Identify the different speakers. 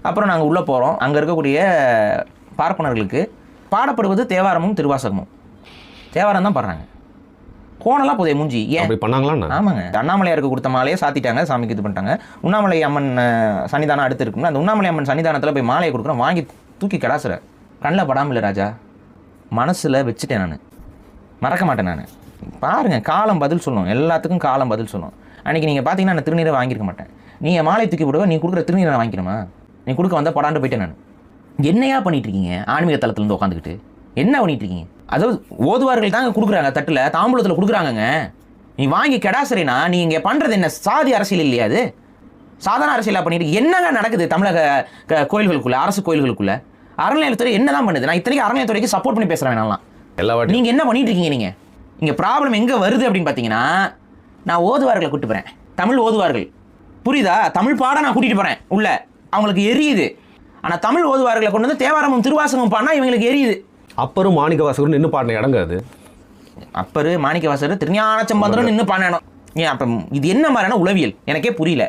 Speaker 1: அப்புறம் நாங்கள் உள்ளே போகிறோம். அங்கே இருக்கக்கூடிய பார்ப்பனர்களுக்கு பாடப்படுவது தேவாரமும் திருவாசகமும். தேவாரம் தான் பாடுறாங்க. கோணலாம் போதே மூஞ்சி ஏன்
Speaker 2: பண்ணாங்களா?
Speaker 1: ஆமாங்க. அண்ணாமலையாருக்கு கொடுத்த மாலையை சாத்திட்டாங்க, சாமிக்கு இது பண்ணிட்டாங்க. உண்ணாமலை அம்மன் சன்னிதானம் அடுத்து இருக்கும்ல, அந்த உண்ணாமலை அம்மன் சன்னிதானத்தில் போய் மாலையை கொடுக்குறோம், வாங்கி தூக்கி கடாசுற. கண்ணில் படாமல் இல்லை ராஜா, மனசில் வச்சுட்டேன். நான் மறக்க மாட்டேன். நான் பாருங்கள், காலம் பதில் சொல்லணும், எல்லாத்துக்கும் காலம் பதில் சொல்லணும். அன்றைக்கி நீங்கள் பார்த்தீங்கன்னா நான் திருநீரை வாங்கியிருக்க மாட்டேன். நீங்கள் மாலை தூக்கி விடுவ, நீ கொடுக்குற திருநீரை நான் வாங்கிக்கணுமா? நீ கொடுக்க வந்தால் படாண்டு போயிட்டேன். நான் என்னையா பண்ணிட்டு இருக்கீங்க? ஆன்மீக தளத்துலேருந்து உட்காந்துக்கிட்டு என்ன பண்ணிட்டு இருக்கீங்க? அதாவது ஓதுவார்கள் தாங்க கொடுக்குறாங்க, தட்டில் தாம்பூலத்தில் கொடுக்குறாங்கங்க. நீ வாங்கி கெடாசரினா நீ இங்கே பண்ணுறது என்ன? சாதி அரசியல் இல்லையா? அது சாதாரண அரசியலாக பண்ணிட்டு என்னங்க நடக்குது தமிழக கோயில்களுக்குள்ளே, அரசு கோயில்களுக்குள்ளே? அறநிலையத்துறை என்ன தான் பண்ணுது? நான் இத்தனைக்கு அறநிலையத்துறைக்கு சப்போர்ட் பண்ணி பேசுகிறேன். வேணாலாம் நீங்கள் என்ன பண்ணிட்டு இருக்கீங்க? நீங்கள் இங்கே ப்ராப்ளம் எங்கே வருது அப்படின்னு பார்த்தீங்கன்னா, நான் ஓதுவார்களை கூப்பிட்டு போகிறேன், தமிழ் ஓதுவார்கள், புரியுதா? தமிழ் பாடம் நான் கூட்டிகிட்டு போகிறேன் உள்ள, அவங்களுக்கு எரியுது. ஆனால் தமிழ் ஓதுவார்களை கொண்டு வந்து தேவாரமும் திருவாசகமும் பாடினா இவங்களுக்கு எரியுது.
Speaker 2: அப்பரும் மாணிக்கவாசகர் நின்று பாடின இடங்க அது.
Speaker 1: அப்பரு மாணிக்கவாசகர் திருஞான சம்பந்தரும் நின்று பாடணும். ஏன் அப்போ இது என்ன மாதிரியான உளவியல் எனக்கே புரியல.